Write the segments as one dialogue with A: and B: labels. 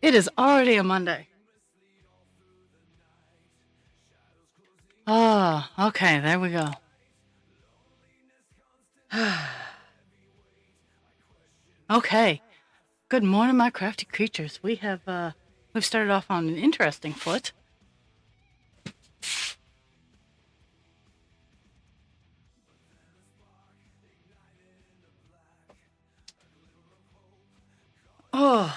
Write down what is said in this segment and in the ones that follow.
A: It is already a Monday. Oh, okay, there we go. Okay. Good morning, my crafty creatures. We've started off on an interesting foot. Oh.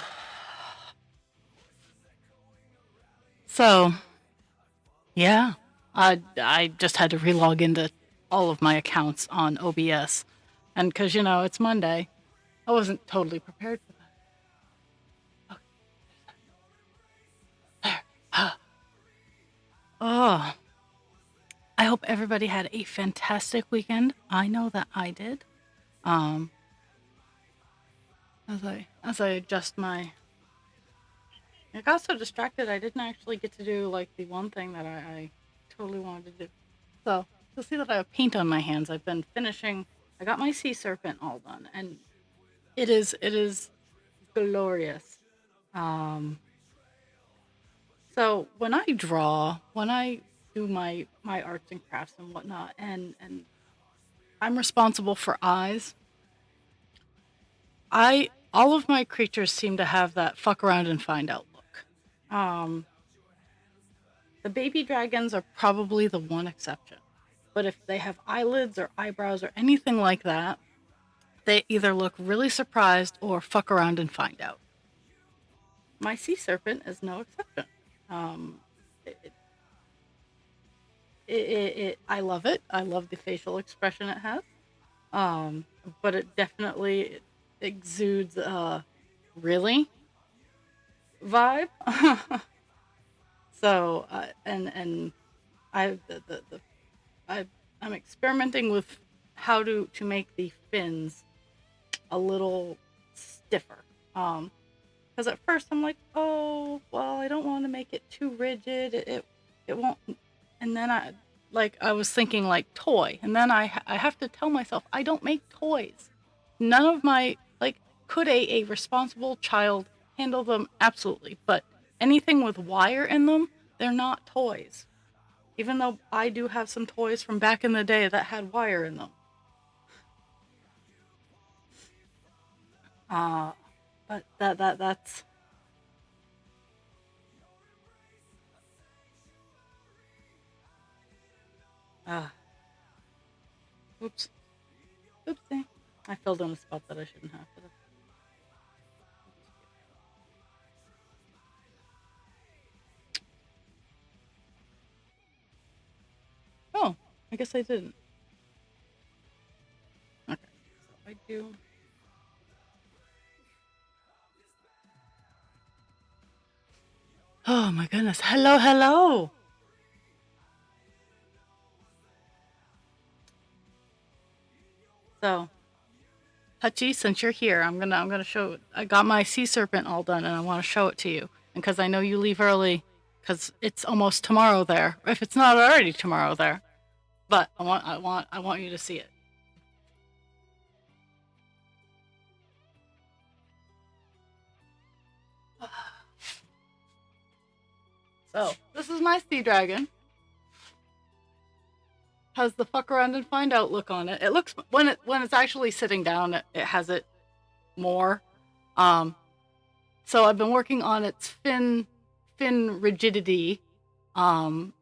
A: So, yeah. I just had to relog into all of my accounts on OBS. And because, it's Monday, I wasn't totally prepared for that. Okay, there. Oh, I hope everybody had a fantastic weekend. I know that I did. Um, as I adjust my, I got so distracted I didn't actually get to do like the one thing that I totally wanted to do. So you'll see that I have paint on my hands. I've been finishing. I got my sea serpent all done, and it is glorious. Um, so when I do my arts and crafts and whatnot, and I'm responsible for eyes. I All of my creatures seem to have that fuck around and find out look. Um, the baby dragons are probably the one exception. But if they have eyelids or eyebrows or anything like that, they either look really surprised or fuck around and find out. My sea serpent is no exception. Um, it, I love it. I love the facial expression it has. Um, but it definitely exudes really vibe. So and I I'm experimenting with how to make the fins a little stiffer. Because at first I'm like, oh well, I don't want to make it too rigid. It won't. And then I was thinking like toy, and then I have to tell myself I don't make toys. None of my like could a responsible child handle them? Absolutely, but anything with wire in them, they're not toys. Even though I do have some toys from back in the day that had wire in them. Uh but that's uh oops. Oopsie. I filled in a spot that I shouldn't have. Oh, I guess I didn't. Okay. So I do. Oh my goodness. Hello, hello. So, Hutchie, since you're here, I'm gonna show. I got my sea serpent all done, and I want to show it to you. And because I know you leave early, because it's almost tomorrow there. If it's not already tomorrow there, but I want you to see it. So this is my sea dragon. Has the fuck around and find out look on it. It looks when it's actually sitting down, it has it more. Um, so I've been working on its fin rigidity, and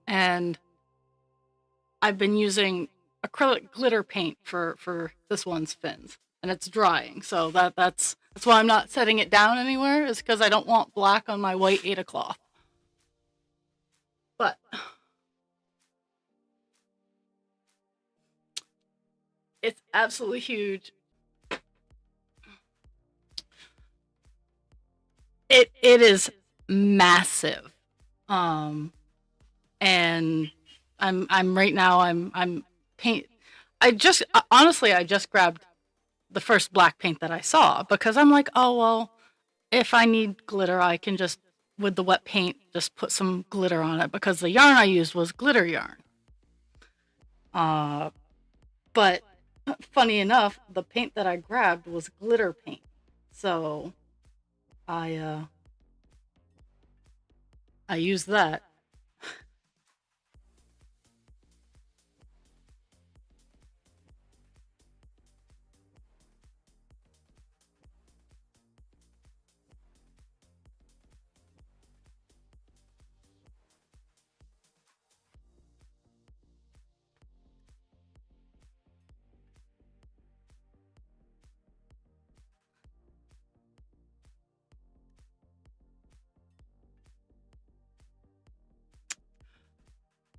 A: I've been using acrylic glitter paint for this one's fins, and it's drying. So that's why I'm not setting it down anywhere. Is because I don't want black on my white Ada cloth. But it's absolutely huge. It is massive. Um, and I'm right now I'm paint. I just honestly I just grabbed the first black paint that I saw because I'm like, oh well, if I need glitter, I can just with the wet paint just put some glitter on it because the yarn I used was glitter yarn. Uh, but funny enough, the paint that I grabbed was glitter paint. So I I use that.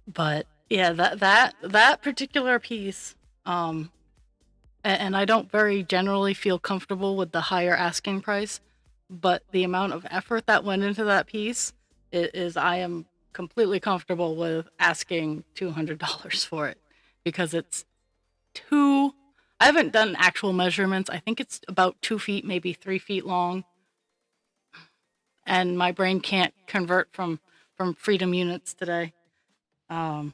A: But yeah, that particular piece, um, and I don't very generally feel comfortable with the higher asking price, but the amount of effort that went into that piece is I am completely comfortable with asking $200 for it because it's two. I haven't done actual measurements. I think it's about 2 feet, maybe 3 feet long, and my brain can't convert from freedom units today. Um,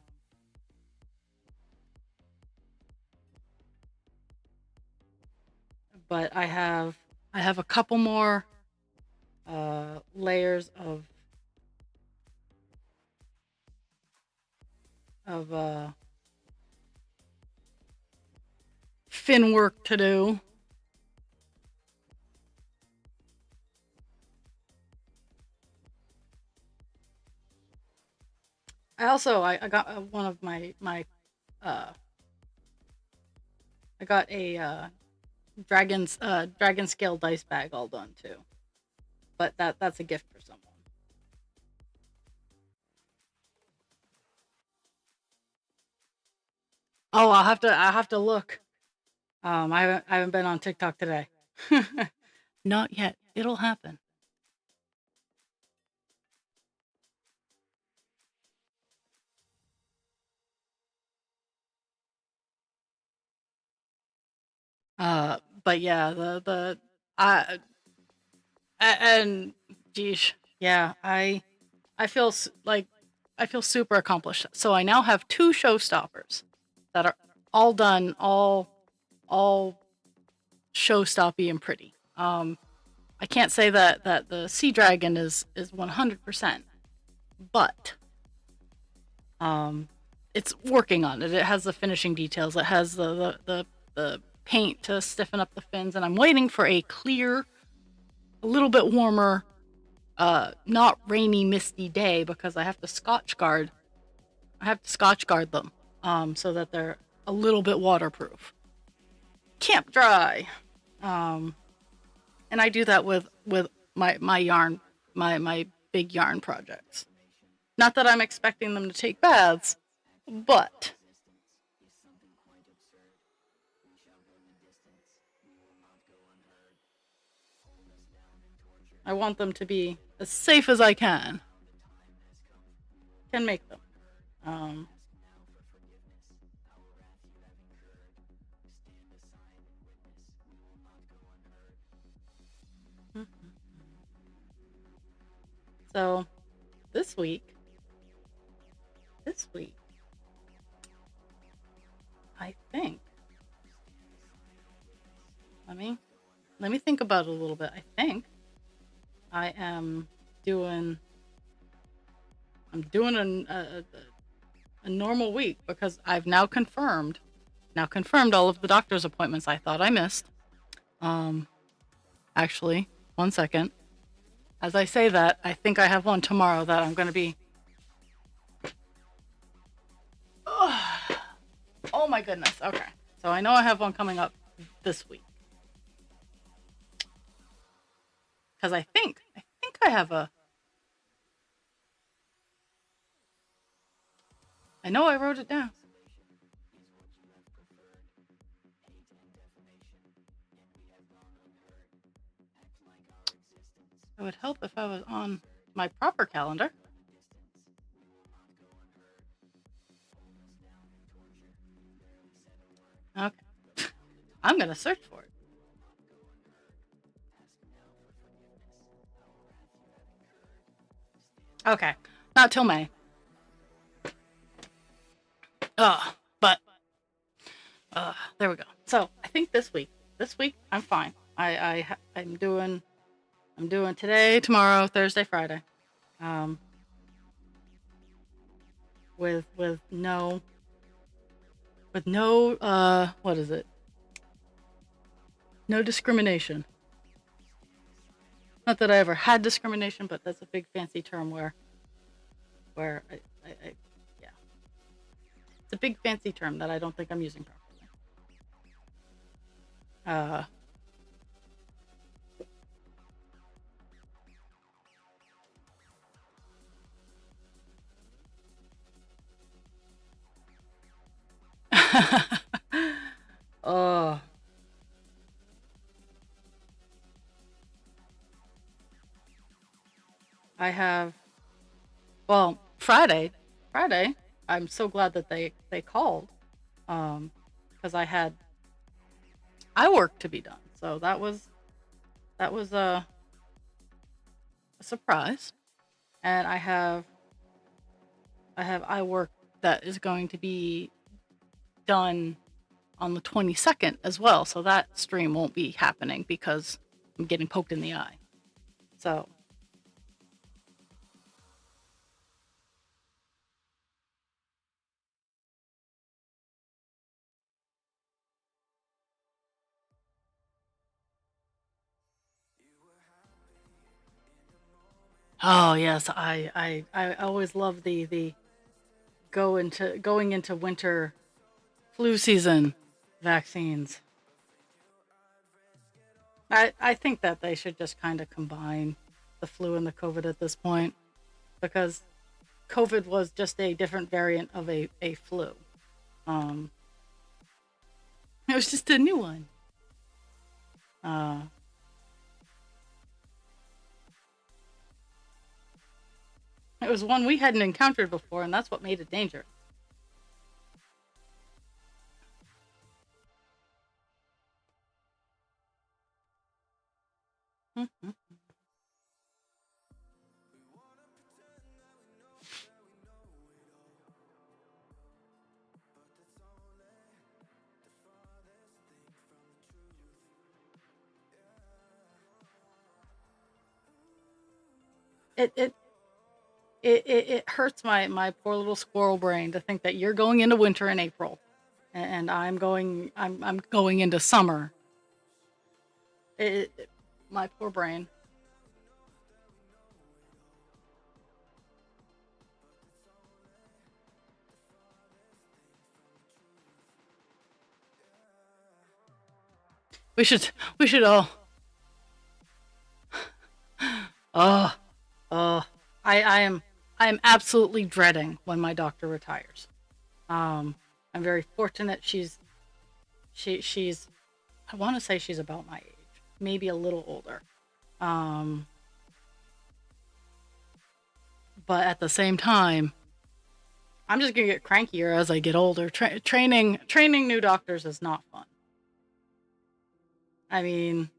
A: but I have a couple more layers of fin work to do. I got one of my uh I got a dragon scale dice bag all done too. But that's a gift for someone. Oh, I'll have to look. I haven't been on TikTok today. Not yet. It'll happen. But yeah, the I and geesh, yeah, I feel like I feel super accomplished. So I now have two showstoppers that are all done, all showstoppy and pretty. I can't say that the sea dragon is 100%, but um, it's working on it. It has the finishing details. It has the paint to stiffen up the fins, and I'm waiting for a clear, a little bit warmer, not rainy, misty day because I have to Scotch guard. I have to Scotch guard them, so that they're a little bit waterproof. Camp dry. Um, and I do that with my yarn, my big yarn projects. Not that I'm expecting them to take baths, but I want them to be as safe as I can make them. Um, so this week, this week, I think. Let me let me think about it a little bit. I think I am doing. I'm doing a normal week because I've now confirmed all of the doctor's appointments I thought I missed. Um, actually, one second. As I say that, I think I have one tomorrow that I'm going to be. Oh my goodness. Okay. So I know I have one coming up this week. Because I think I have a. I know I wrote it down. It would help if I was on my proper calendar. Okay. I'm going to search for it. Okay. Not till May. But there we go. So I think this week I'm fine. I'm doing today, tomorrow, Thursday, Friday. Um, with no what is it? No discrimination. Not that I ever had discrimination, but that's a big fancy term where yeah, it's a big fancy term that I don't think I'm using properly. Oh, I have, well, Friday. I'm so glad that they called, because I had eye work to be done. So that was a surprise, and I have eye work that is going to be done on the 22nd as well. So that stream won't be happening because I'm getting poked in the eye. So oh yes, I always love the going into winter flu season vaccines. I think that they should just kind of combine the flu and the COVID at this point, because COVID was just a different variant of a flu. Um, it was just a new one. Uh, it was one we hadn't encountered before, and that's what made it dangerous. Mhm. It, it it hurts my poor little squirrel brain to think that you're going into winter in April, and I'm going into summer. My poor brain. We should we should all. Oh, oh. I am absolutely dreading when my doctor retires. Um, I'm very fortunate. She's I want to say she's about my age, maybe a little older. Um, but at the same time, I'm just gonna get crankier as I get older. Training new doctors is not fun. I mean,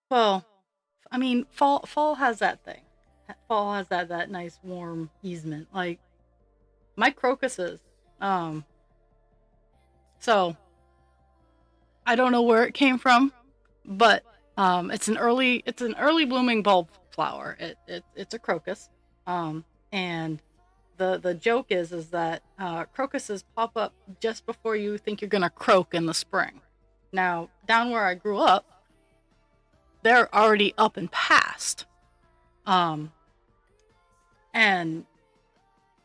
A: well, I mean, fall has that thing. Fall has that nice warm easement. Like my crocuses. Um, so I don't know where it came from, but it's an early blooming bulb flower. It's a crocus, and the joke is that crocuses pop up just before you think you're gonna croak in the spring. Now down where I grew up, they're already up and past, um, and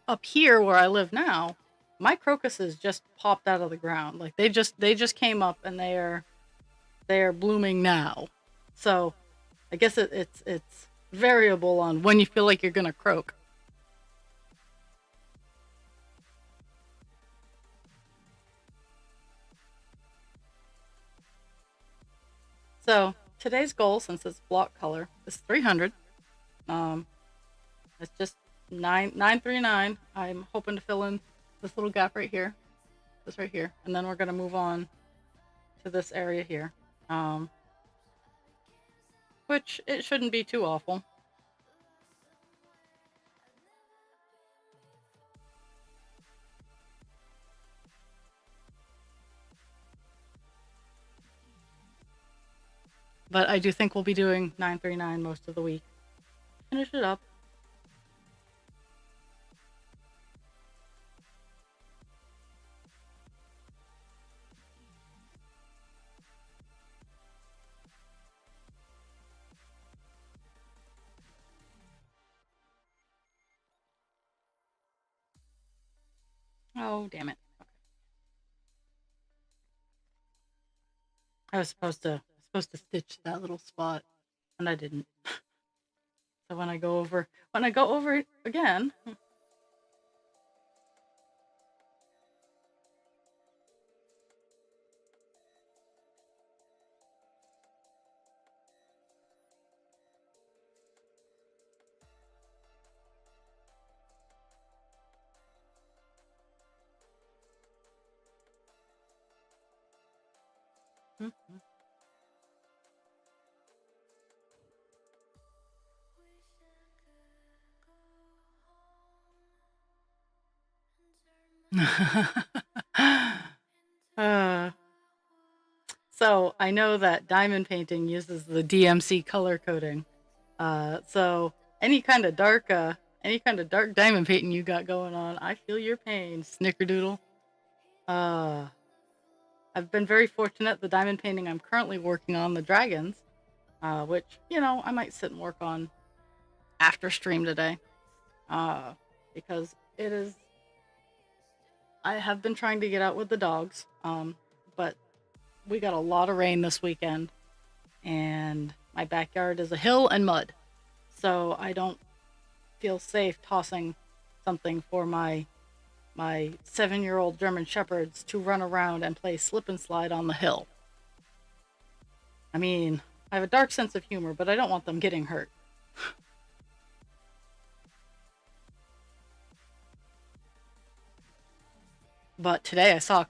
A: up here where I live now, my crocuses just popped out of the ground. Like they just came up and they are blooming now. So I guess it's variable on when you feel like you're gonna croak. So today's goal, since it's block color, is 300. Um, it's just 939. I'm hoping to fill in this little gap right here, this right here, and then we're gonna move on to this area here, um, which it shouldn't be too awful. But I do think we'll be doing 939 most of the week. Finish it up. Oh, damn it. Okay. I was supposed to stitch that little spot, and I didn't. So when I go over it again, uh, so I know that diamond painting uses the DMC color coding. So any kind of dark diamond painting you got going on, I feel your pain, Snickerdoodle. Uh, I've been very fortunate. The diamond painting I'm currently working on, the dragons, which I might sit and work on after stream today, uh, because it is. I have been trying to get out with the dogs, but we got a lot of rain this weekend, and my backyard is a hill and mud, so I don't feel safe tossing something for my 7-year-old German shepherds to run around and play slip and slide on the hill. I mean, I have a dark sense of humor, but I don't want them getting hurt. But today I saw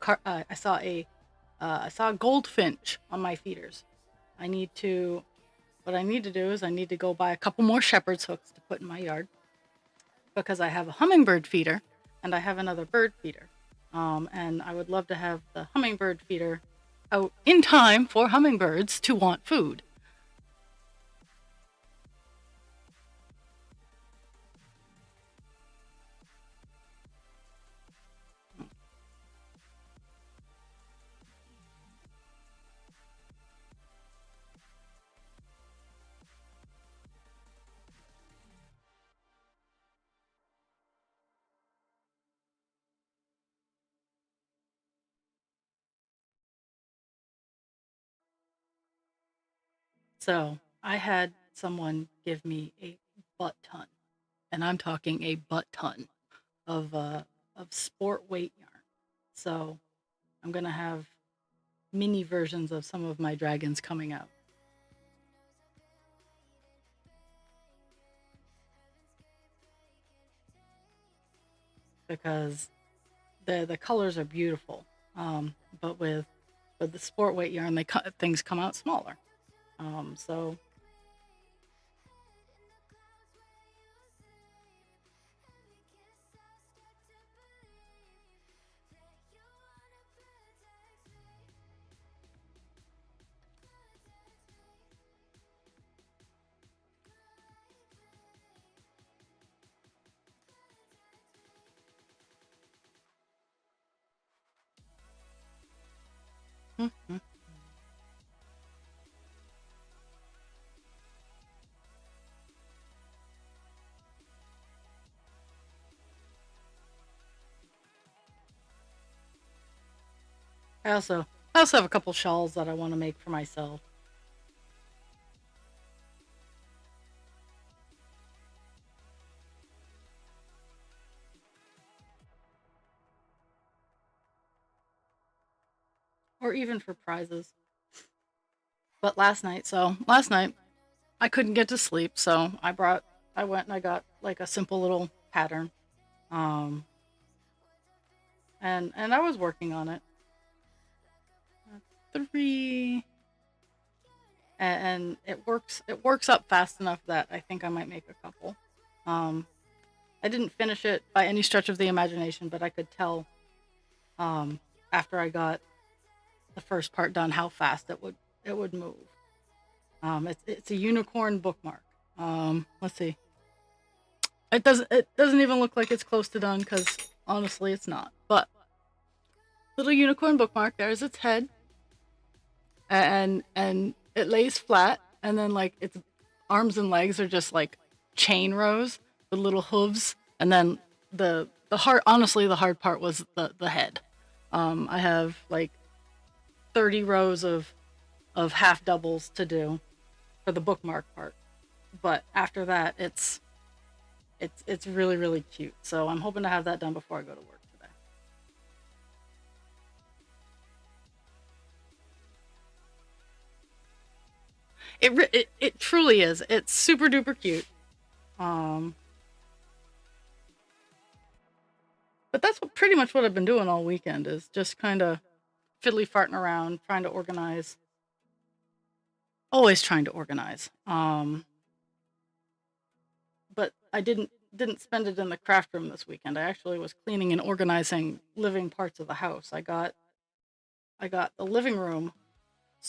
A: a goldfinch on my feeders. I need to What I need to do is I need to go buy a couple more shepherd's hooks to put in my yard, because I have a hummingbird feeder and I have another bird feeder. And I would love to have the hummingbird feeder out in time for hummingbirds to want food. So I had someone give me a butt ton, and I'm talking a butt ton of sport weight yarn. So I'm gonna have mini versions of some of my dragons coming out, because the colors are beautiful. But with the sport weight yarn, things come out smaller. So mhm. I also I also have a couple shawls that I want to make for myself. Or even for prizes. But last night I couldn't get to sleep, so I went and I got like a simple little pattern. Um and I was working on it. 3 and it works up fast enough that I think I might make a couple. Um I didn't finish it by any stretch of the imagination, but I could tell um after I got the first part done how fast it would move. It's a unicorn bookmark. Let's see. It doesn't even look like it's close to done because honestly, it's not. But little unicorn bookmark. There's its head, and it lays flat, and then like its arms and legs are just like chain rows with little hooves, and then the hard honestly the hard part was the head. I have like 30 rows of half doubles to do for the bookmark part, but after that it's really really cute. So I'm hoping to have that done before I go to work today. It truly is. It's super duper cute. Um, but that's pretty much what I've been doing all weekend is just kind of fiddly farting around, trying to organize. Always trying to organize. But I didn't spend it in the craft room this weekend. I actually was cleaning and organizing living parts of the house. I got the living room.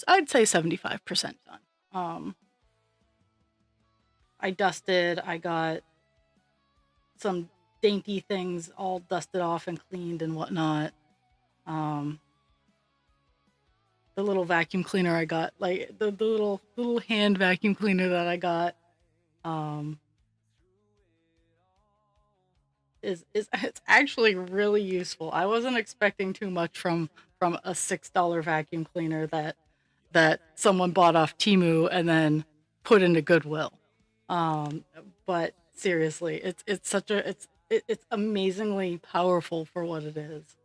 A: I'd say 75% done. I dusted. I got some dainty things all dusted off and cleaned and whatnot. Um, the little vacuum cleaner I got, like the little hand vacuum cleaner that I got, um, is it's actually really useful. I wasn't expecting too much from a $6 vacuum cleaner that someone bought off Timu and then put into Goodwill. Um, but seriously, it's such a it's amazingly powerful for what it is.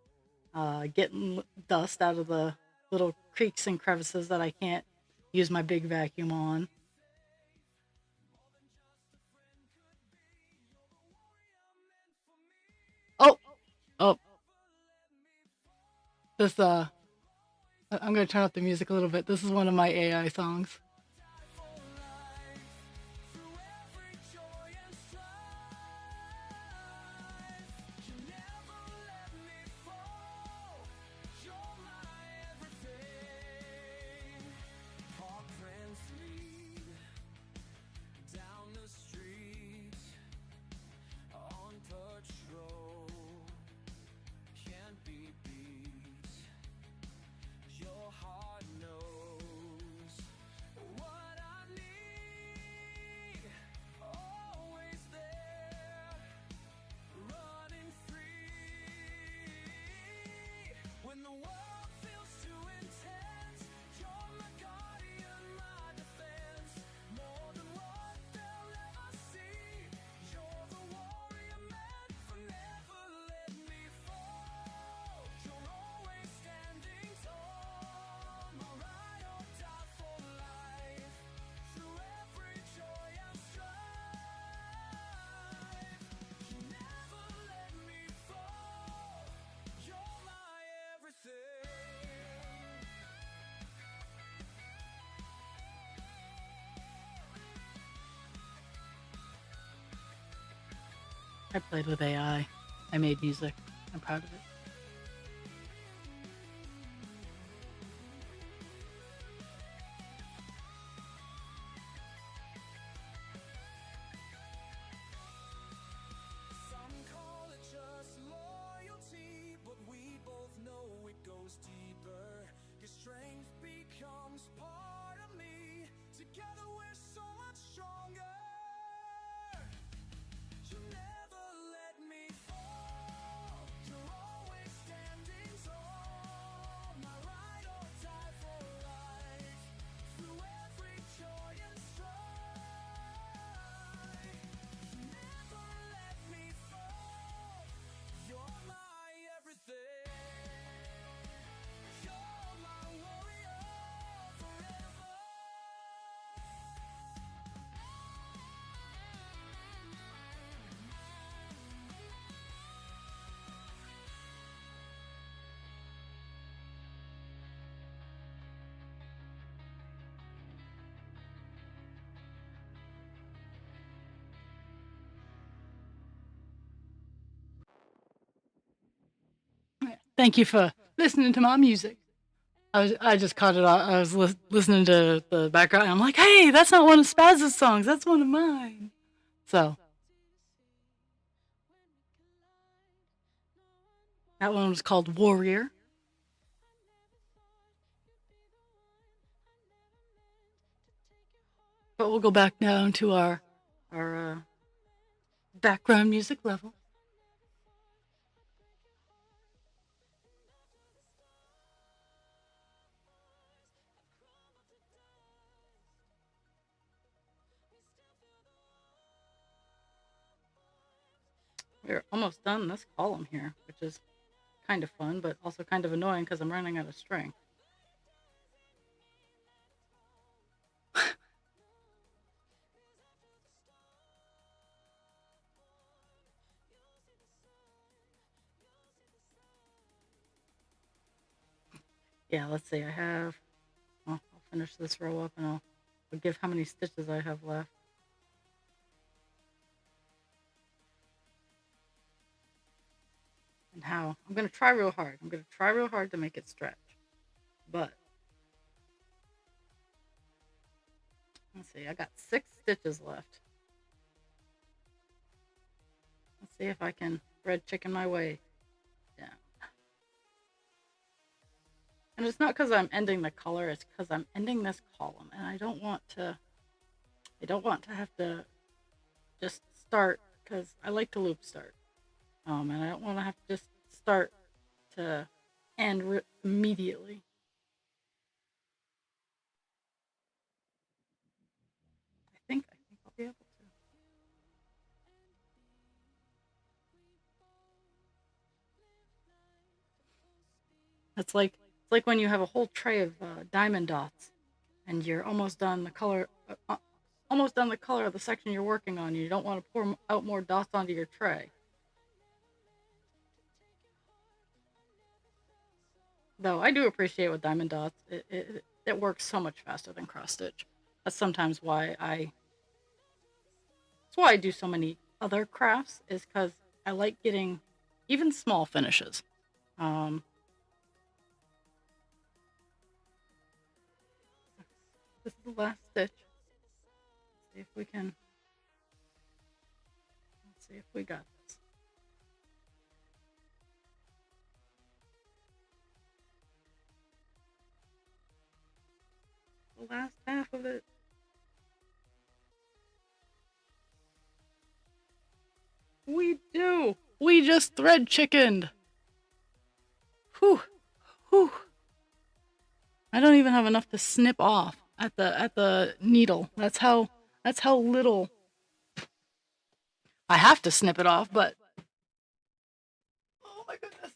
A: Getting dust out of the little creaks and crevices that I can't use my big vacuum on. Oh, oh, this I'm gonna turn up the music a little bit. This is one of my AI songs. I played with AI. I made music. I'm proud of it. Thank you for listening to my music. I just caught it. I was listening to the background. And I'm like, hey, that's not one of Spaz's songs. That's one of mine. So that one was called Warrior. But we'll go back down to our background music level. We're almost done this column here, which is kind of fun, but also kind of annoying because I'm running out of string. Yeah, let's see. I have. Well, I'll finish this row up and I'll give how many stitches I have left. And how. I'm going to try real hard. I'm going to try real hard to make it stretch. But let's see. I got 6 stitches left. Let's see if I can thread chicken my way down. And it's not because I'm ending the color, it's because I'm ending this column and I don't want to have to just start because I like to loop start. And I don't want to have to just start to end immediately. I think I'll be able to. It's like when you have a whole tray of diamond dots, and you're almost done the color, almost done the color of the section you're working on. You don't want to pour out more dots onto your tray. Though I do appreciate with diamond dots, it works so much faster than cross stitch. That's sometimes why I do so many other crafts is because I like getting even small finishes. Um, this is the last stitch. Let's see if we can. Let's see if we got this. The last half of it. We do. We just thread chickened. Whew. Whew. I don't even have enough to snip off at the needle. That's how little I have to snip it off, but oh my goodness.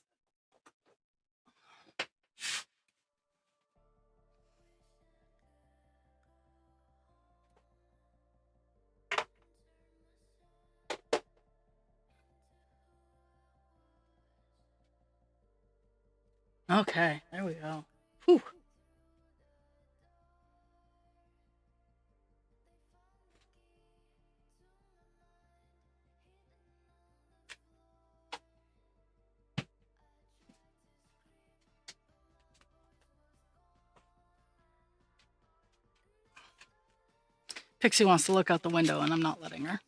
A: Okay, there we go. Whew. Pixie wants to look out the window and I'm not letting her.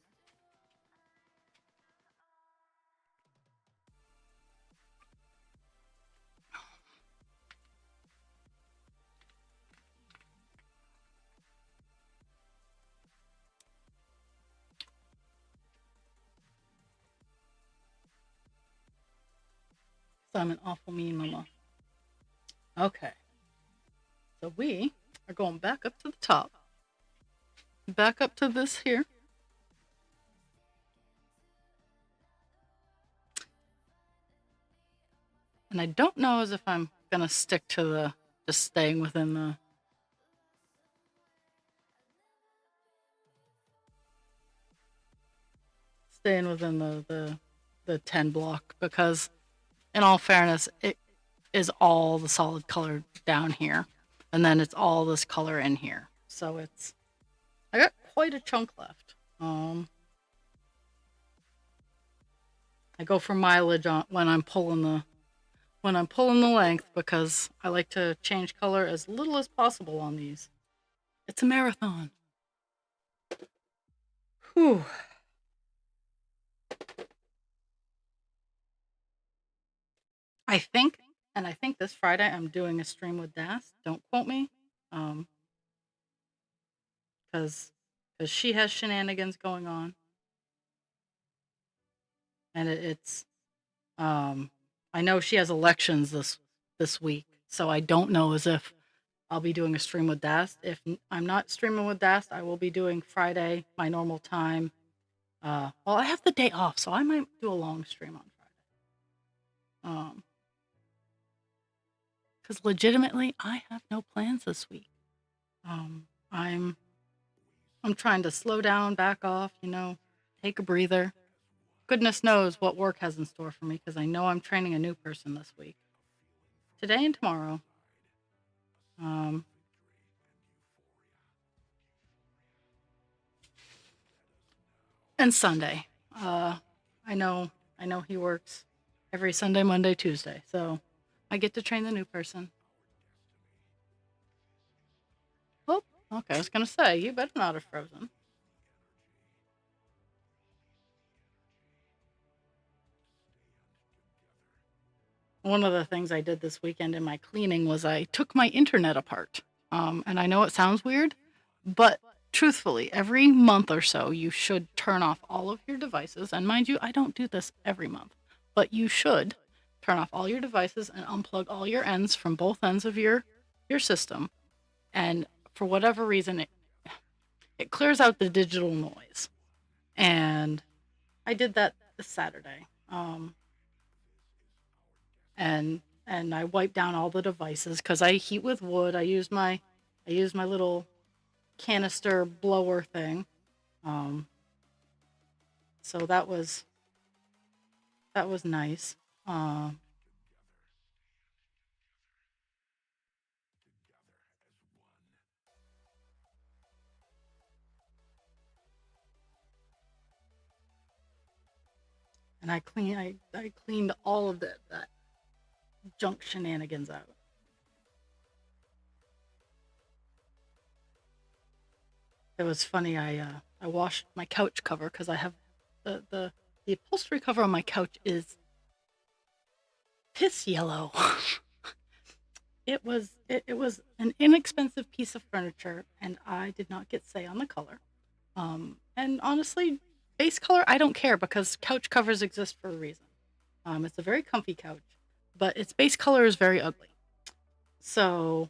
A: So I'm an awful mean mama. Okay. So we are going back up to the top. Back up to this here. And I don't know as if I'm going to stick to the just staying within the the 10 block because in all fairness it is all the solid color down here and then it's all this color in here. So I got quite a chunk left. I go for mileage on when I'm pulling when I'm pulling the length because I like to change color as little as possible on these. It's a marathon. Whew. I think, and I think this Friday I'm doing a stream with Das. Don't quote me, um, because she has shenanigans going on, and it's I know she has elections this week, so I don't know as if I'll be doing a stream with Das. If I'm not streaming with Das, I will be doing Friday my normal time. Well, I have the day off, so I might do a long stream on Friday. Because legitimately, I have no plans this week. I'm trying to slow down, back off, take a breather. Goodness knows what work has in store for me because I know I'm training a new person this week. Today and tomorrow. And Sunday. I know he works every Sunday, Monday, Tuesday. So I get to train the new person. Oh, okay. I was gonna say you better not have frozen. One of the things I did this weekend in my cleaning was I took my internet apart. And I know it sounds weird, but truthfully, every month or so, you should turn off all of your devices. And mind you, I don't do this every month, but you should turn off all your devices and unplug all your ends from both ends of your system. And for whatever reason, it clears out the digital noise. And I did that this Saturday. And I wiped down all the devices because I heat with wood. I use my little canister blower thing. So that was nice. And I cleaned all of that junk shenanigans out. It was funny. I washed my couch cover because I have the upholstery cover on my couch is piss yellow. It was an inexpensive piece of furniture, and I did not get say on the color. And honestly, base color I don't care because couch covers exist for a reason. It's a very comfy couch, but its base color is very ugly. So,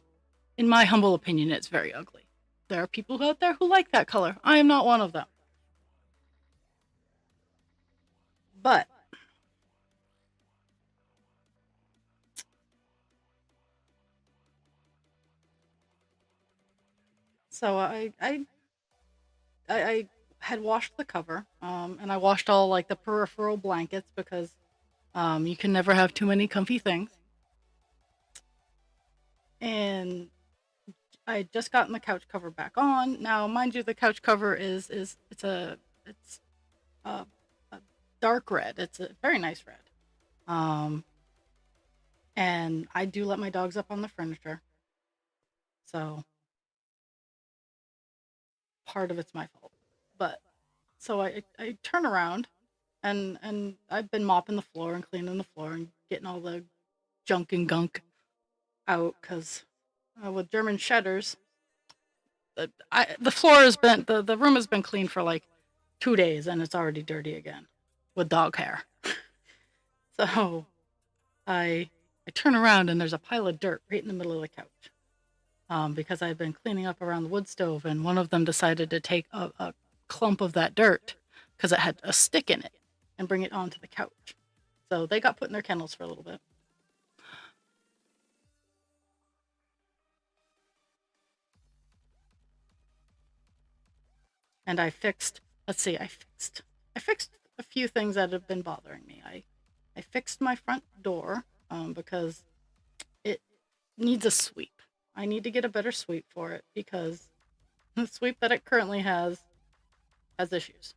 A: in my humble opinion, it's very ugly. There are people out there who like that color. I am not one of them. But so I had washed the cover, and I washed all like the peripheral blankets because you can never have too many comfy things. And I had just gotten the couch cover back on. Now, mind you, the couch cover is it's a dark red. It's a very nice red. Um, and I do let my dogs up on the furniture, so part of it's my fault. But so I turn around and I've been mopping the floor and cleaning the floor and getting all the junk and gunk out because with German shedders, the floor has been the room has been cleaned for like 2 days and it's already dirty again with dog hair. So I turn around and there's a pile of dirt right in the middle of the couch. Because I've been cleaning up around the wood stove, and one of them decided to take a clump of that dirt because it had a stick in it and bring it onto the couch. So they got put in their kennels for a little bit. And I fixed, let's see, I fixed a few things that have been bothering me. I fixed my front door because it needs a sweep. I need to get a better sweep for it because the sweep that it currently has issues.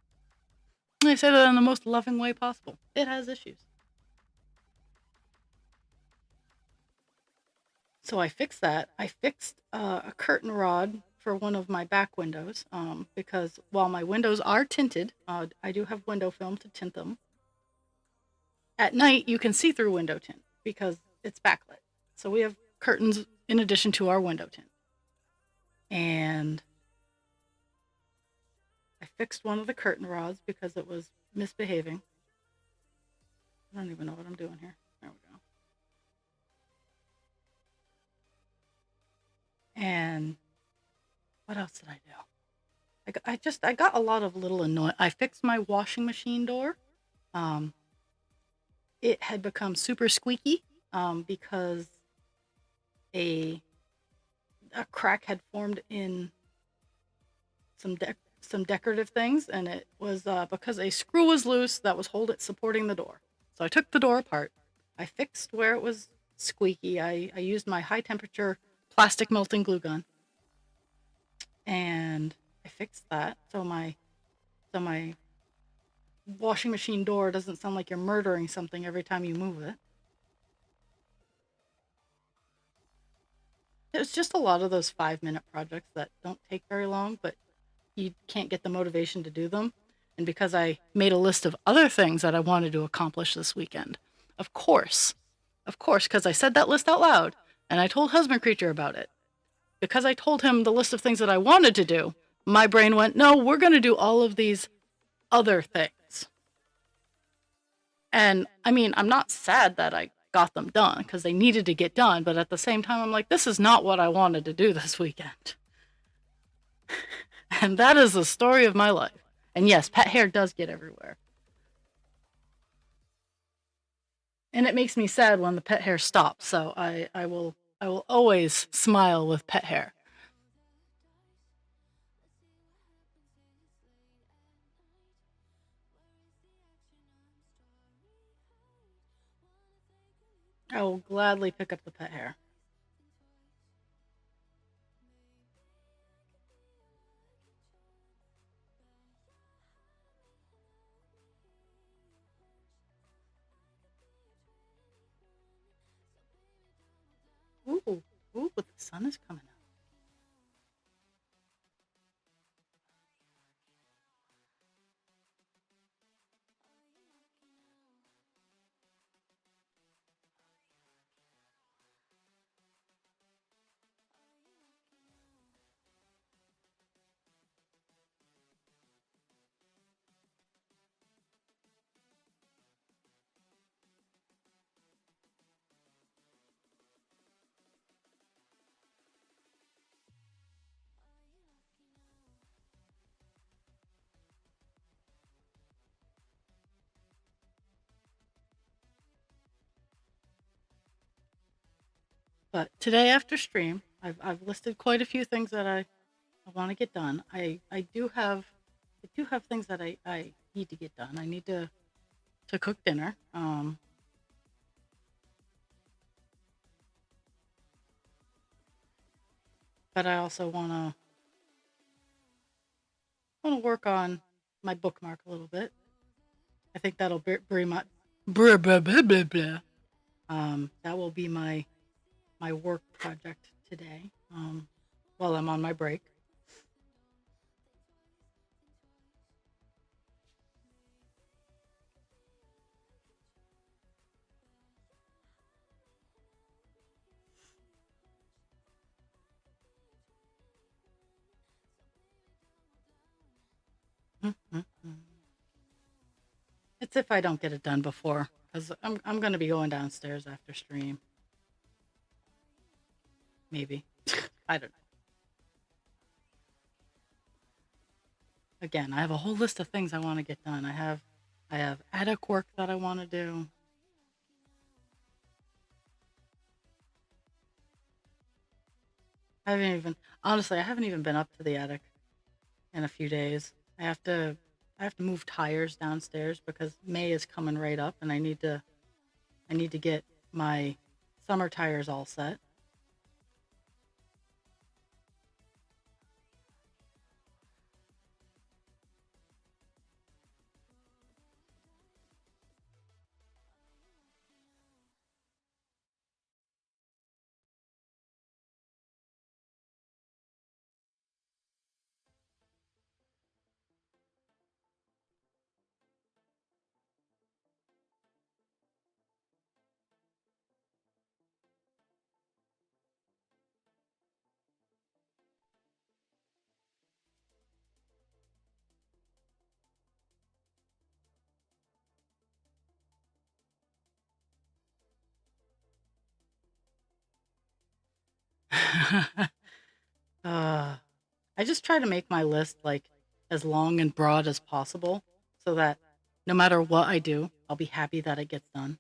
A: And I say that in the most loving way possible. It has issues. So I fixed that. I fixed a curtain rod for one of my back windows because while my windows are tinted, I do have window film to tint them. At night, you can see through window tint because it's backlit. So we have curtains in addition to our window tint. And I fixed one of the curtain rods because it was misbehaving. I don't even know what I'm doing here. There we go. And what else did I do? I got a lot of little annoying. I fixed my washing machine door. Um, it had become super squeaky because a a crack had formed in some decorative things, and it was because a screw was loose that was supporting the door. So I took the door apart. I fixed where it was squeaky. I used my high temperature plastic melting glue gun, and I fixed that so my washing machine door doesn't sound like you're murdering something every time you move it. It was just a lot of those 5-minute projects that don't take very long, but you can't get the motivation to do them. And because I made a list of other things that I wanted to accomplish this weekend, of course, because I said that list out loud and I told Husband Creature about it. Because I told him the list of things that I wanted to do, my brain went, no, we're going to do all of these other things. And I mean, I'm not sad that I got them done because they needed to get done. But at the same time, I'm like, this is not what I wanted to do this weekend. And that is the story of my life. And yes, pet hair does get everywhere. And it makes me sad when the pet hair stops. So I will always smile with pet hair. I will gladly pick up the pet hair. Ooh, ooh, the sun is coming out. But today after stream, I've listed quite a few things that I want to get done. I do have things that I need to get done. I need to cook dinner. But I also wanna work on my bookmark a little bit. I think that'll bring my blah, blah, blah, blah, blah. That will be my work project today. While I'm on my break. It's if I don't get it done before, because I'm gonna be going downstairs after stream. Maybe. I don't know. Again, I have a whole list of things I want to get done. I have attic work that I want to do. I haven't even honestly, I haven't even been up to the attic in a few days. I have to move tires downstairs because May is coming right up and I need to get my summer tires all set. uh, I just try to make my list like as long and broad as possible so that no matter what I do, I'll be happy that it gets done.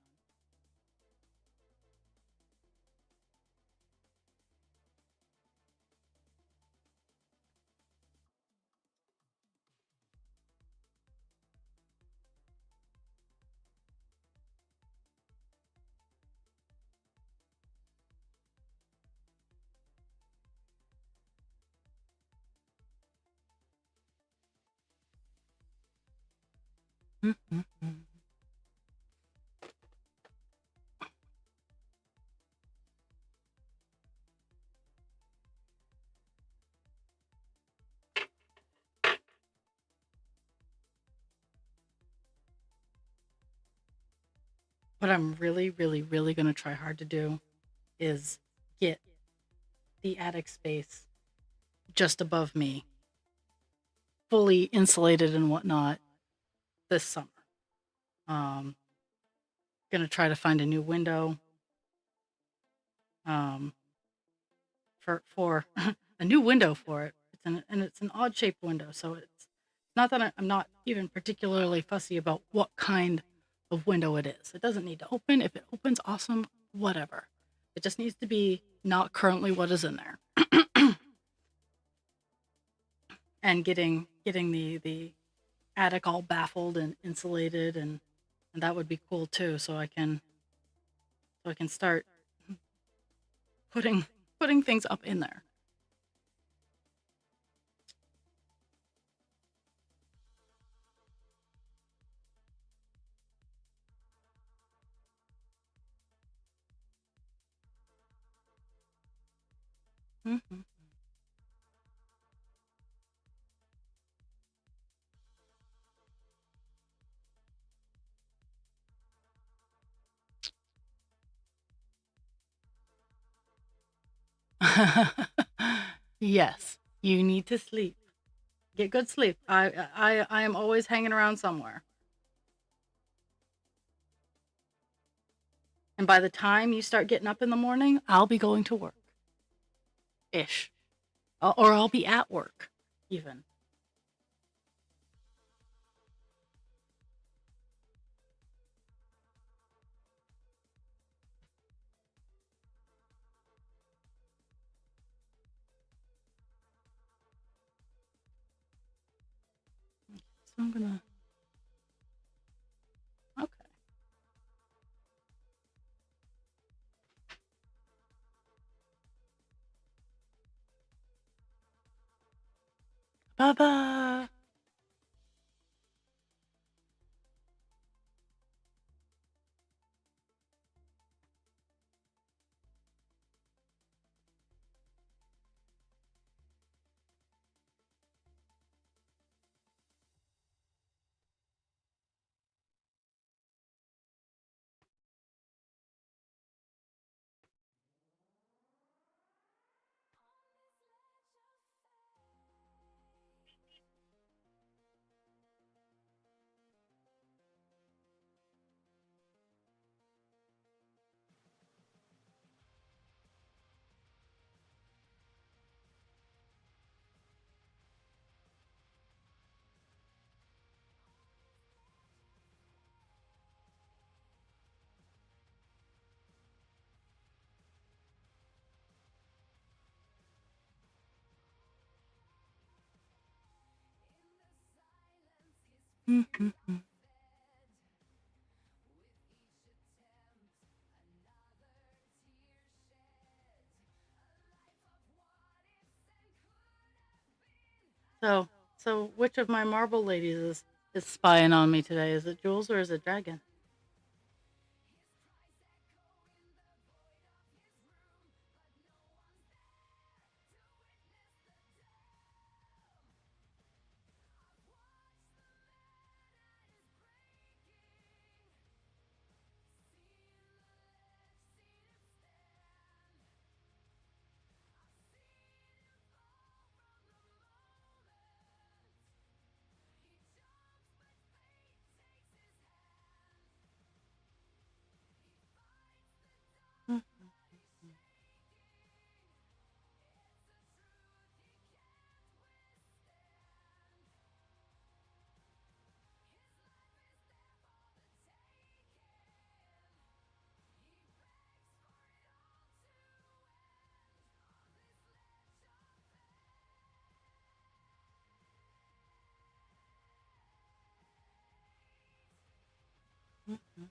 A: What I'm really, really, really going to try hard to do is get the attic space just above me fully insulated and whatnot this summer. Um, Gonna try to find a new window um, for a new window for it. It's an odd shaped window, so it's not that I'm not even particularly fussy about what kind of window it is. It doesn't need to open. If it opens, awesome, whatever. It just needs to be not currently what is in there. And getting the attic all baffled and insulated and that would be cool too. So I can start putting putting things up in there. Mhm. Yes, you need to sleep. Get good sleep. I am always hanging around somewhere. And by the time you start getting up in the morning, I'll be going to work ish. Or I'll be at work even. So I'm gonna okay. Bye bye. Mhm. So so which of my marble ladies is spying on me today? Is it Jules or is it Dragon? Mhm.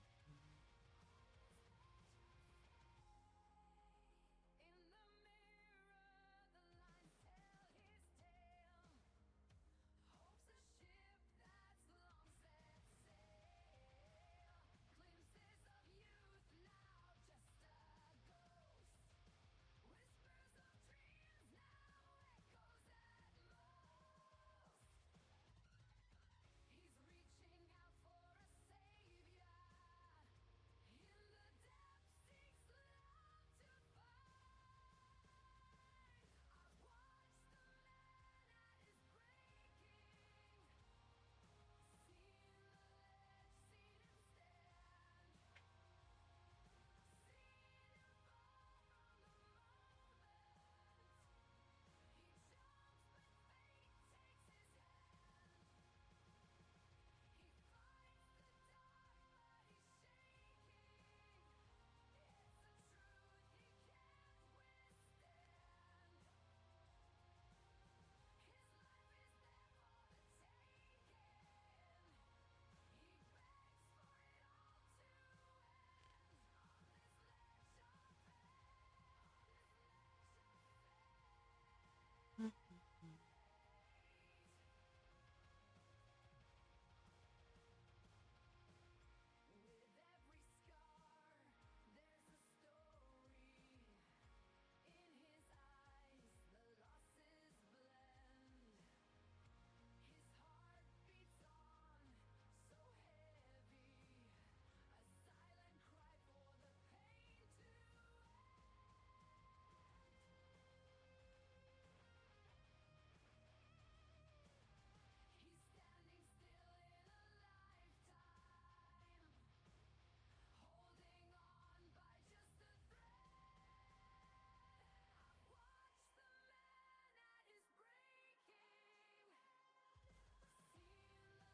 A: Mhm.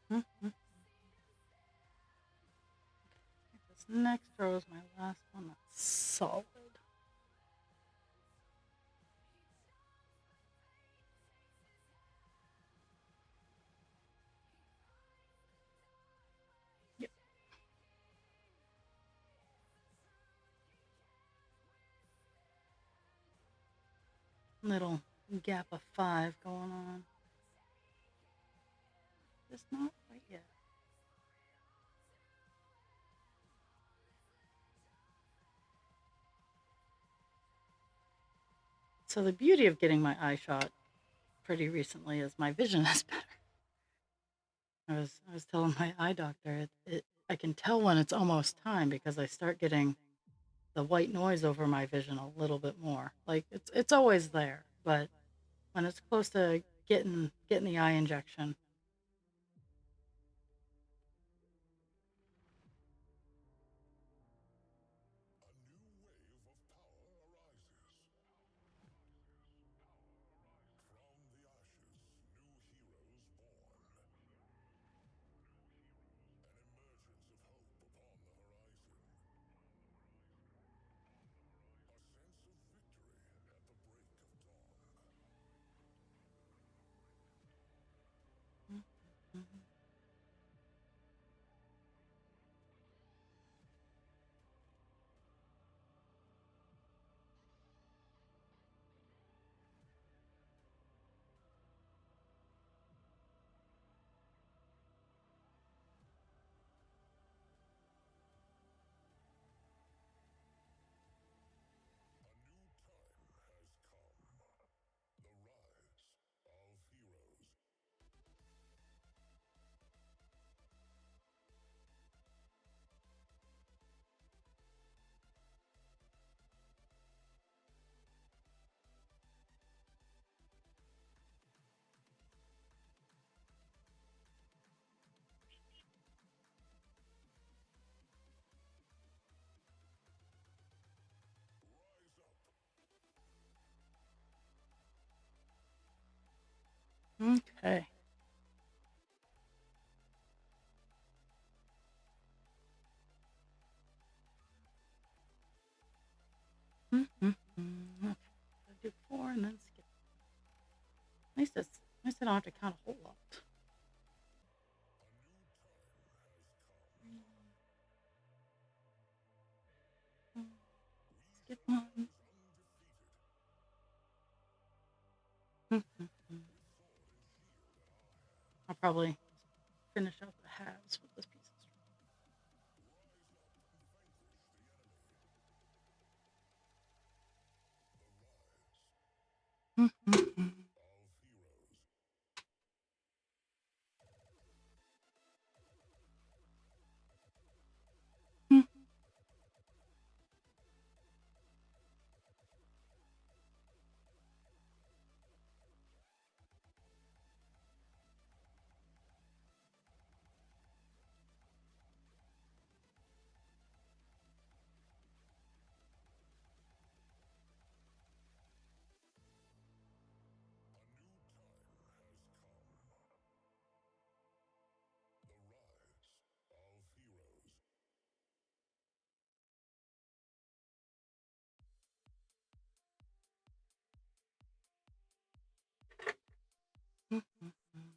A: Mhm. This next row is my last one that's solid. Yep. Little gap of 5 going on. Just not quite yet. So the beauty of getting my eye shot pretty recently is my vision is better. I was telling my eye doctor I can tell when it's almost time because I start getting the white noise over my vision a little bit more. Like it's always there, but when it's close to getting the eye injection. Mhm. Okay. Mm-hmm. Okay. So do 4 and then skip. At least I don't have to count a whole lot. Mhm. I'll probably finish out the halves with this piece of string. Mhm. Mhm. Mhm.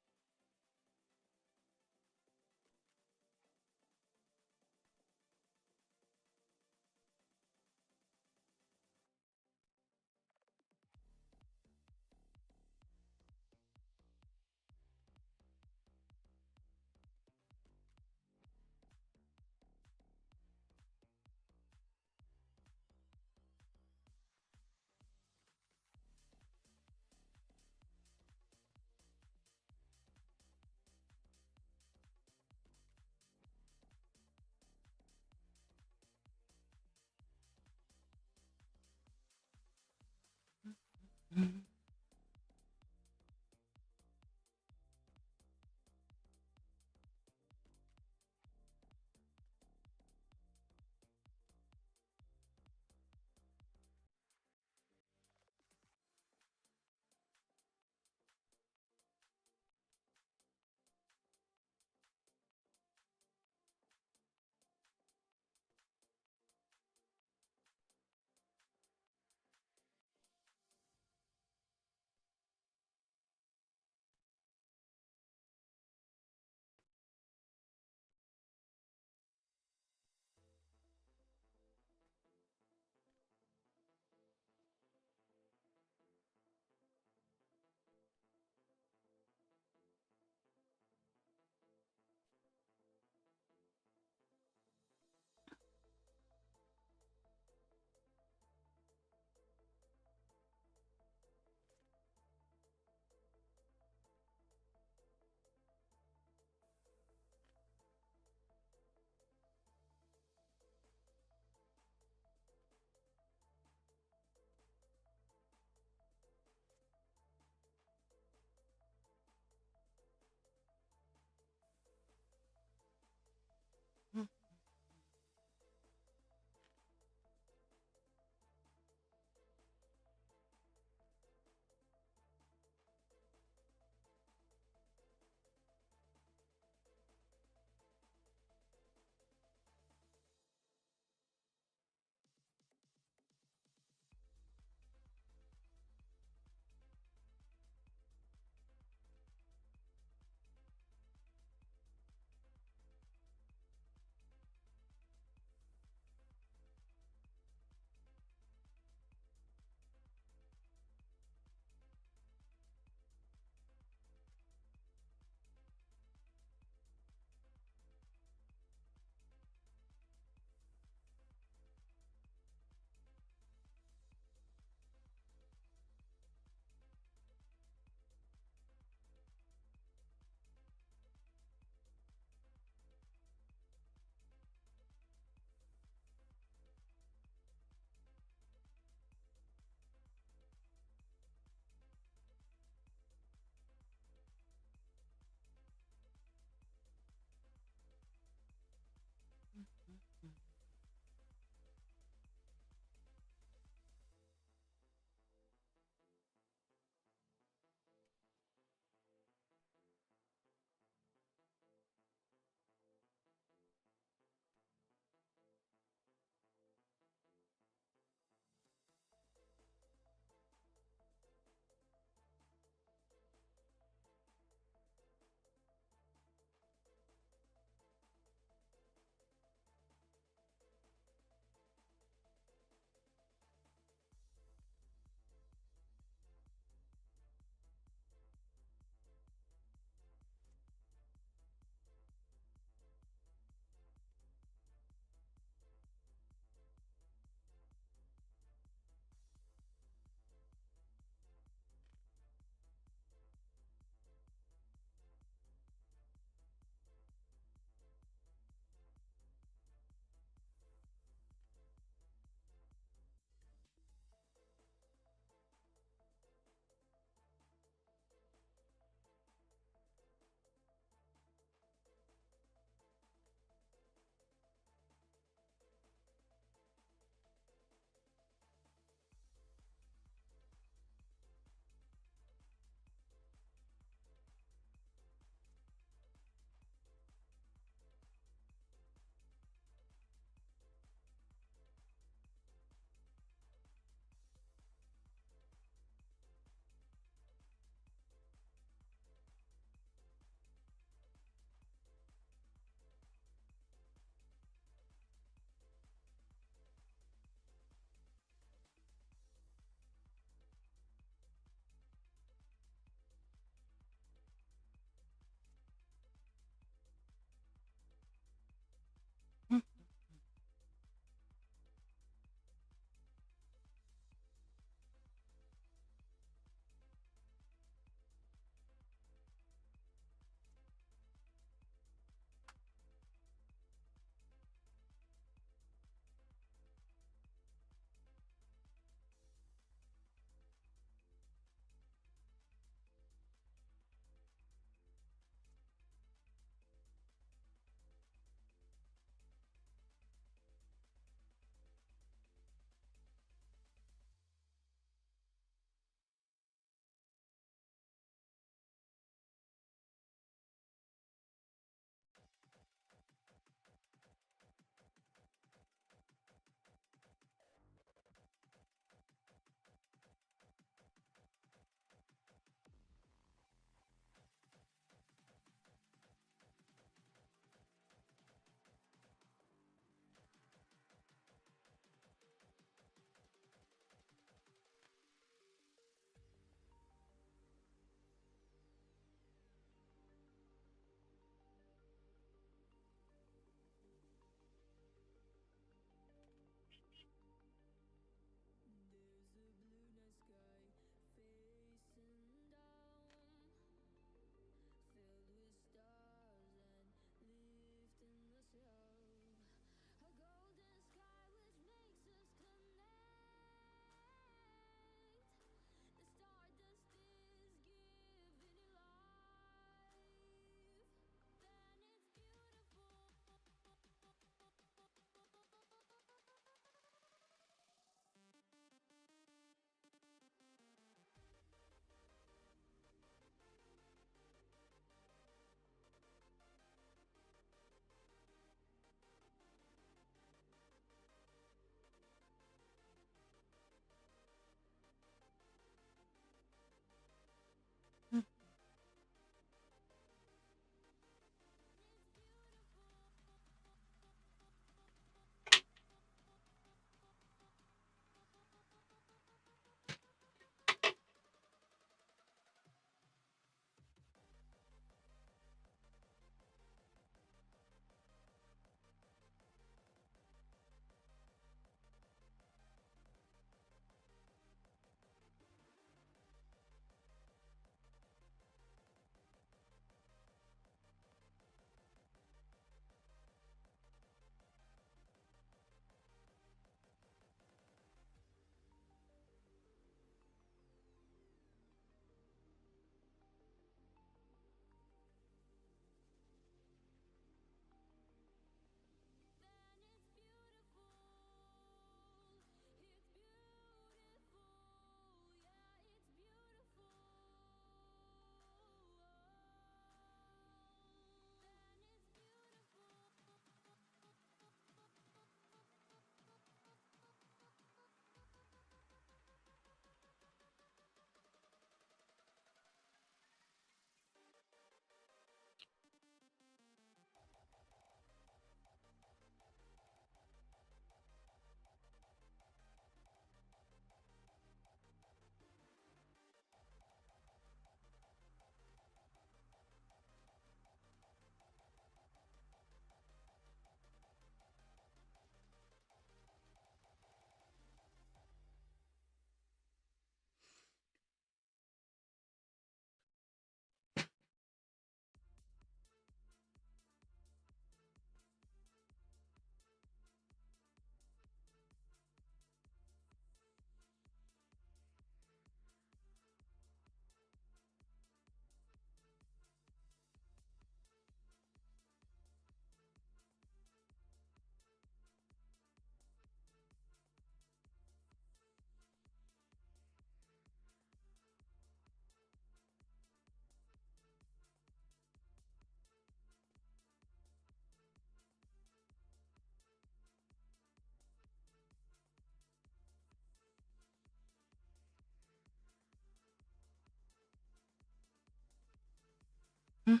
A: I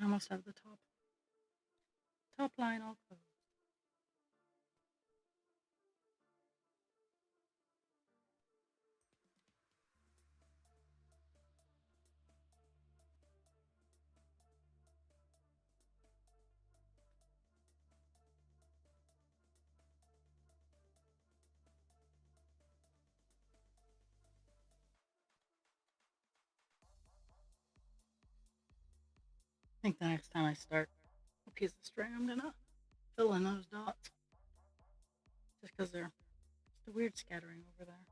A: almost have the top line all closed. I think the next time I start a piece of string, I'm gonna fill in those dots just because they're just a weird scattering over there.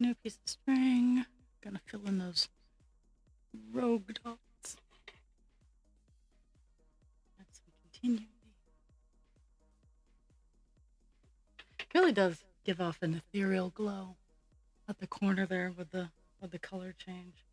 A: New piece of string. Gonna fill in those rogue dots as we continue. It really does give off an ethereal glow at the corner there with the color change.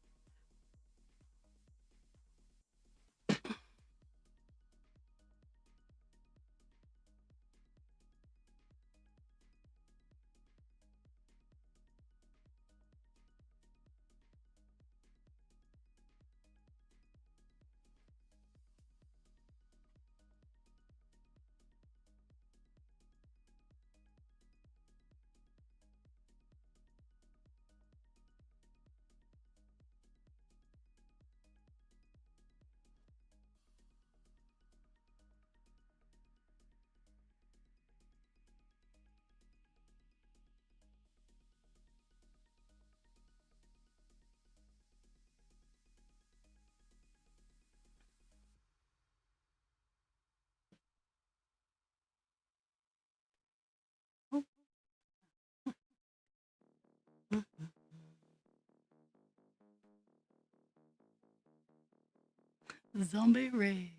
A: Oh. Zombie rave.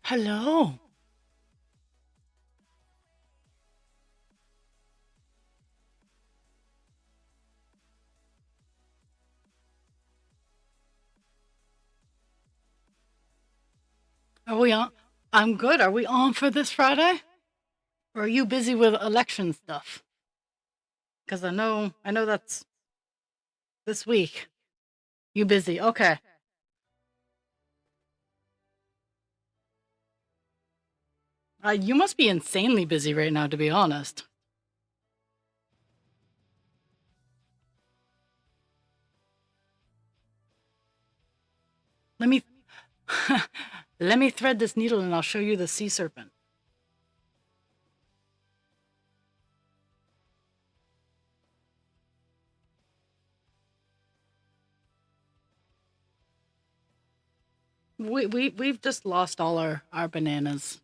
A: Hello. Are we on? I'm good. Are we on for this Friday? Or are you busy with election stuff? Because I know that's this week. You busy? Okay. You must be insanely busy right now, to be honest. Let me let me thread this needle, and I'll show you the sea serpent. We've just lost all our bananas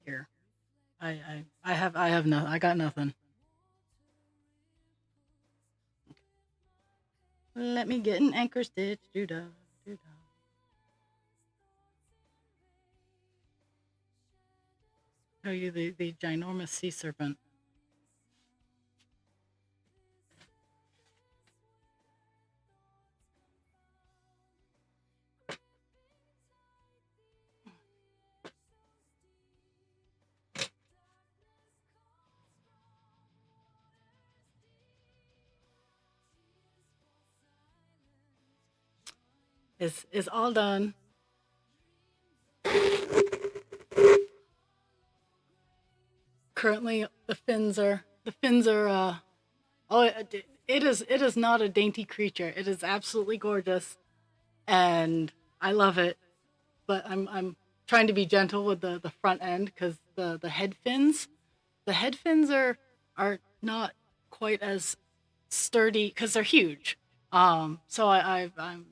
A: here. I have no, I got nothing. Let me get an anchor stitch. Doo-dah, doo-dah. Show you the ginormous sea serpent. Is all done. Currently, the fins are oh, it is not a dainty creature. It is absolutely gorgeous, and I love it. But I'm trying to be gentle with the front end because the head fins are not quite as sturdy because they're huge. So I'm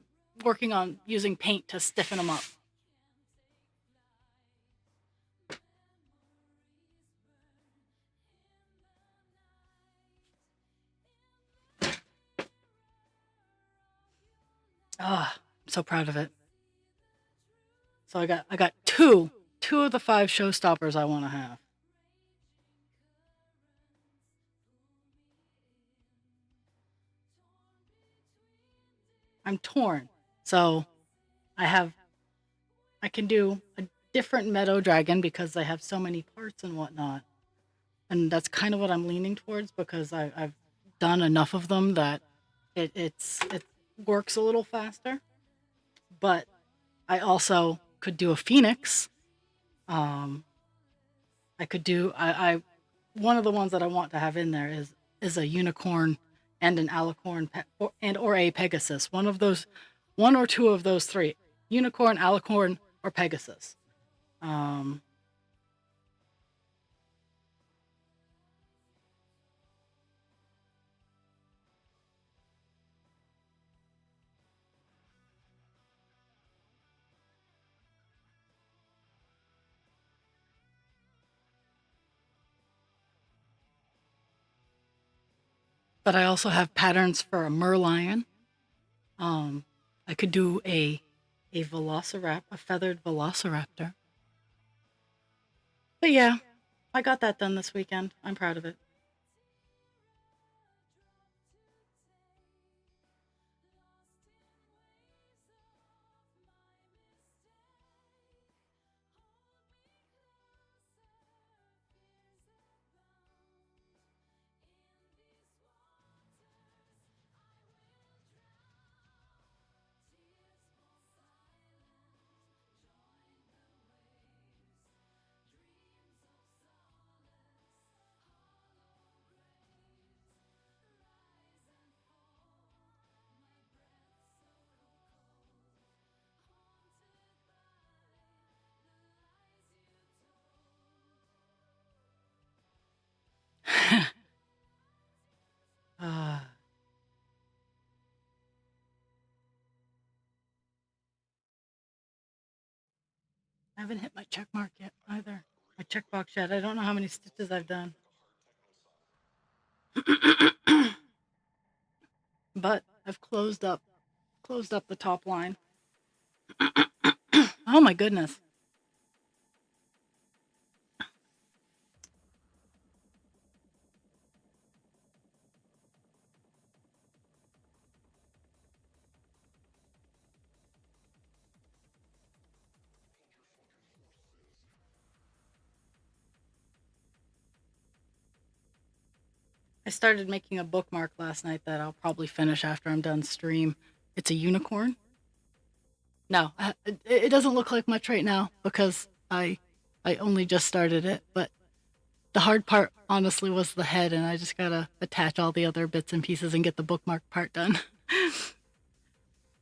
A: working on using paint to stiffen them up. Ah, I'm so proud of it. So I got two of the five showstoppers I want to have. I'm torn. So I have I can do a different meadow dragon because I have so many parts and whatnot. And that's kind of what I'm leaning towards because I've done enough of them that it works a little faster. But I also could do a phoenix. Um, I could do I one of the ones that I want to have in there is a unicorn and an alicorn or a pegasus. One of those, one or two of those three: unicorn, alicorn, or pegasus. Um, but I also have patterns for a merlion. Um, I could do a velociraptor, a feathered velociraptor. But yeah, I got that done this weekend. I'm proud of it. uh, I haven't hit my check mark yet either. My checkbox yet. I don't know how many stitches I've done. But I've closed up the top line. Oh my goodness. I started making a bookmark last night that I'll probably finish after I'm done stream. It's a unicorn. No, it doesn't look like much right now because I only just started it, but the hard part honestly was the head, and I just gotta attach all the other bits and pieces and get the bookmark part done.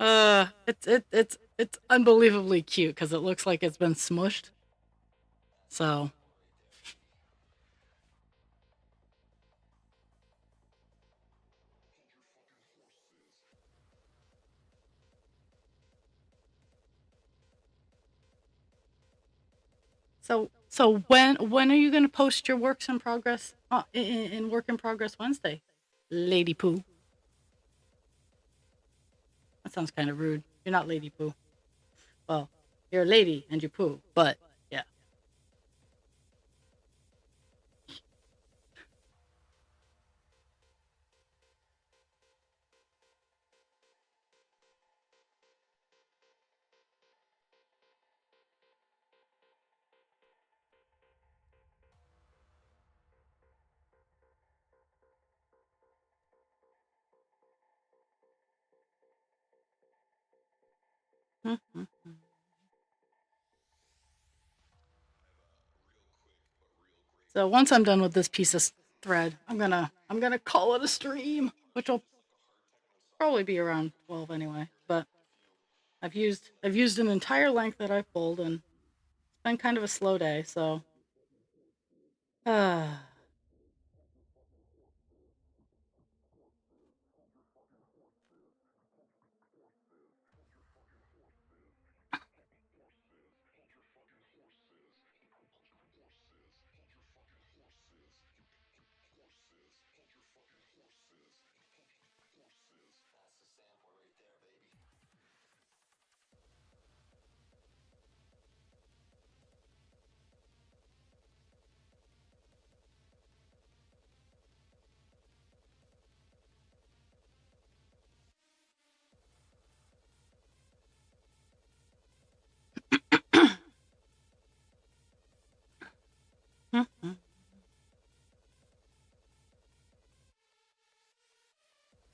A: It's unbelievably cute because it looks like it's been smushed. So so when are you gonna post your works in progress in work in progress Wednesday, Lady Pooh? That sounds kind of rude. You're not Lady Pooh. Well, you're a lady and you poo, but yeah. So once I'm done with this piece of thread, I'm gonna call it a stream, which will probably be around 12 anyway. But I've used an entire length that I pulled, and it's been kind of a slow day. So, uh,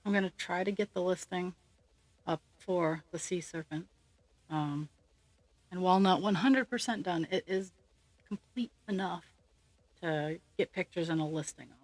A: I'm gonna try to get the listing up for the sea serpent. Um, and while not 100% done, it is complete enough to get pictures and a listing of.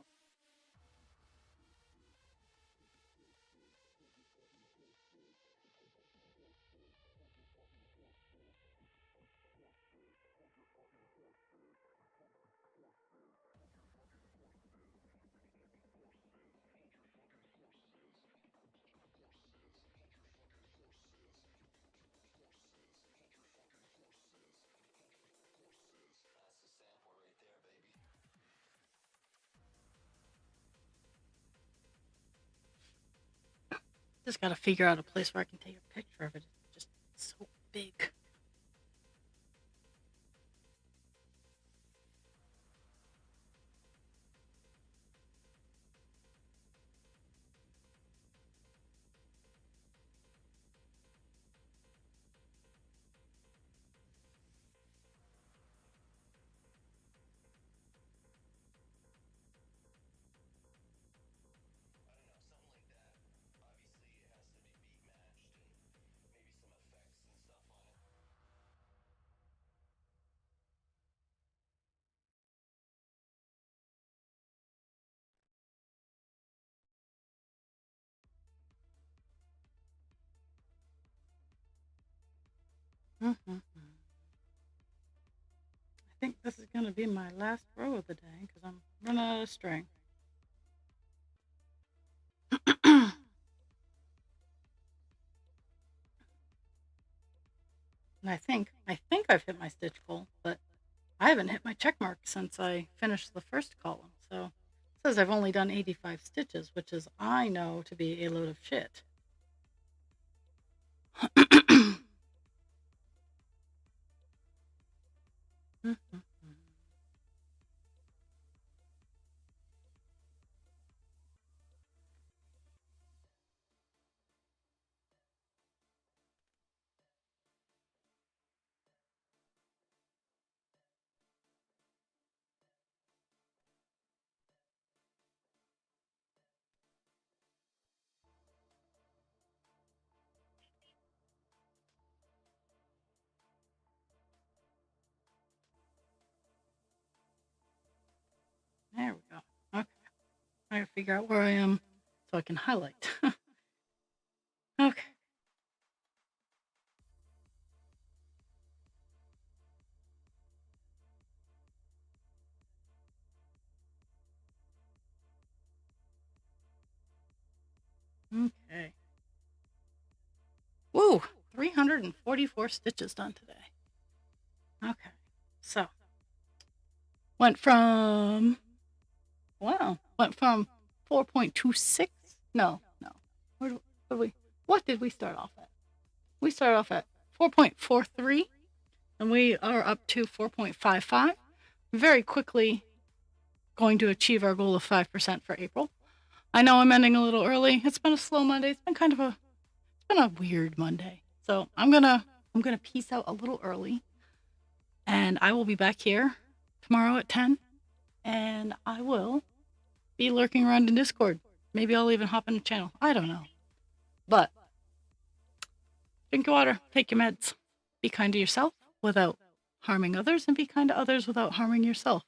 A: Just got to figure out a place where I can take a picture of it. It's just so big. I think this is going to be my last row of the day because I'm running out of string. And I think I've hit my stitch goal, but I haven't hit my check mark since I finished the first column. So it says I've only done 85 stitches, which is I know to be a load of shit. There we go. Okay. I gotta figure out where I am so I can highlight. Okay. Okay. Woo! 344 stitches done today. Okay. So, went from 4.26. No. What did we start off at? We started off at 4.43 and we are up to 4.55. Very quickly going to achieve our goal of 5% for April. I know I'm ending a little early. It's been a slow Monday. It's been a weird Monday. So I'm gonna peace out a little early, and I will be back here tomorrow at 10, and I will be lurking around in Discord. Maybe I'll even hop in the channel. I don't know. But drink your water, take your meds, be kind to yourself without harming others, and be kind to others without harming yourself.